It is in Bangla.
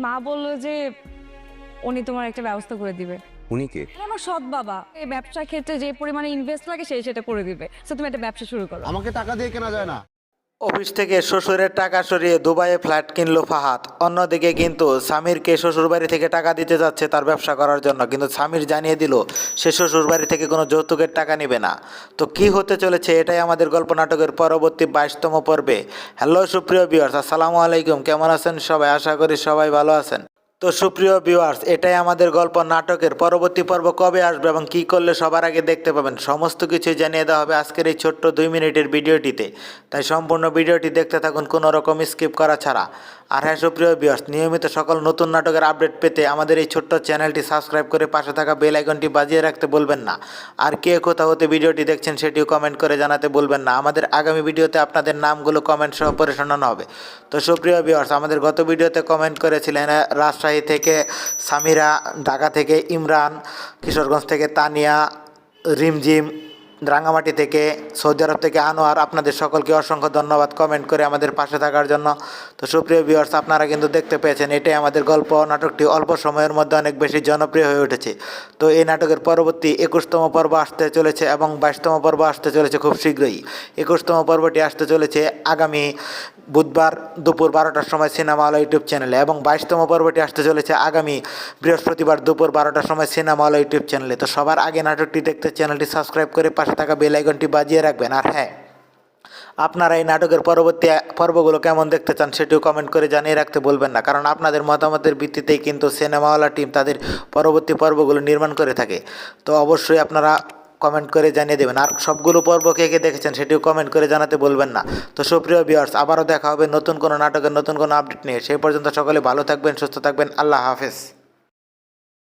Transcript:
মা বললো যে উনি তোমার একটা ব্যবস্থা করে দিবে। উনি কে? আমার সৎ বাবা এই ব্যবসার ক্ষেত্রে যে পরিমাণে ইনভেস্ট লাগে সেটা করে দিবে। সো তুমি একটা ব্যবসা শুরু করো। আমাকে টাকা দিয়ে কেনা যায় না। অফিস থেকে শ্বশুরের টাকা সরিয়ে দুবাইয়ে ফ্ল্যাট কিনলো ফাহাদ। অন্যদিকে কিন্তু সামিরকে শ্বশুরবাড়ি থেকে টাকা দিতে যাচ্ছে তার ব্যবসা করার জন্য, কিন্তু সামির জানিয়ে দিল সে শ্বশুরবাড়ি থেকে কোনো যৌতুকের টাকা নেবে না। তো কি হতে চলেছে এটাই আমাদের গল্প নাটকের পরবর্তী 22তম পর্বে। হ্যালো সুপ্রিয় ভিউয়ার্স, আসসালামু আলাইকুম, কেমন আছেন সবাই? আশা করি সবাই ভালো আছেন। তো সুপ্রিয় ভিউয়ার্স, এটাই আমাদের গল্প নাটকের পরবর্তী পর্ব কবে আসবে এবং কী করলে সবার আগে দেখতে পাবেন সমস্ত কিছুই জানিয়ে দেওয়া হবে আজকের এই ছোট্ট 2 মিনিটের ভিডিওটিতে। তাই সম্পূর্ণ ভিডিওটি দেখতে থাকুন কোনো রকম স্কিপ করা ছাড়া। আর হ্যাঁ সুপ্রিয় ভিউয়ার্স, নিয়মিত সকল নতুন নাটকের আপডেট পেতে আমাদের এই ছোট্ট চ্যানেলটি সাবস্ক্রাইব করে পাশে থাকা বেল আইকনটি বাজিয়ে রাখতে বলবেন না। আর কে কোথা হতে ভিডিওটি দেখছেন সেটিও কমেন্ট করে জানাতে বলবেন না। আমাদের আগামী ভিডিওতে আপনাদের নামগুলো কমেন্ট সহ পড়ে শোনানো হবে। তো সুপ্রিয় ভিউয়ার্স, আমাদের গত ভিডিওতে কমেন্ট করেছিলেন রাজশাহী থেকে সামিরা, ঢাকা থেকে ইমরান, কিশোরগঞ্জ থেকে তানিয়া, রিমঝিম, রাঙামাটি থেকে, সৌদি আরব থেকে আনোয়ার। আপনাদের সকলকে অসংখ্য ধন্যবাদ কমেন্ট করে আমাদের পাশে থাকার জন্য। তো সুপ্রিয় ভিউয়ার্স, আপনারা কিন্তু দেখতে পেয়েছেন এটাই আমাদের গল্প নাটকটি অল্প সময়ের মধ্যে অনেক বেশি জনপ্রিয় হয়ে উঠেছে। তো এই নাটকের পরবর্তী 21তম পর্ব আসতে চলেছে এবং 22তম পর্ব আসতে চলেছে খুব শীঘ্রই। 21তম পর্বটি আসতে চলেছে আগামী বুধবার দুপুর 12টার সময় সিনেমা হল ইউটিউব চ্যানেলে এবং 22তম পর্বটি আসতে চলেছে আগামী বৃহস্পতিবার দুপুর 12টার সময় সিনেমা হল ইউটিউব চ্যানেলে। তো সবার আগে নাটকটি দেখতে চ্যানেলটি সাবস্ক্রাইব করে পাশে থাকা বেল আইকনটি বাজিয়ে রাখবেন। আর হ্যাঁ, আপনারা এই নাটকের পরবর্তী পর্বগুলো কেমন দেখতে চান সেটিও কমেন্ট করে জানিয়ে রাখতে বলবেন না, কারণ আপনাদের মতামতের ভিত্তিতেই কিন্তু সিনেমাওয়ালা টিম তাদের পরবর্তী পর্বগুলো নির্মাণ করে থাকে। তো অবশ্যই আপনারা কমেন্ট করে জানিয়ে দেবেন। আর সবগুলো পর্ব কে কে দেখেছেন সেটিও কমেন্ট করে জানাতে বলবেন না। তো সুপ্রিয় ভিউয়ার্স, আবারও দেখা হবে নতুন কোনো নাটকের নতুন কোনো আপডেট নিয়ে। সেই পর্যন্ত সকলে ভালো থাকবেন, সুস্থ থাকবেন। আল্লাহ হাফেজ।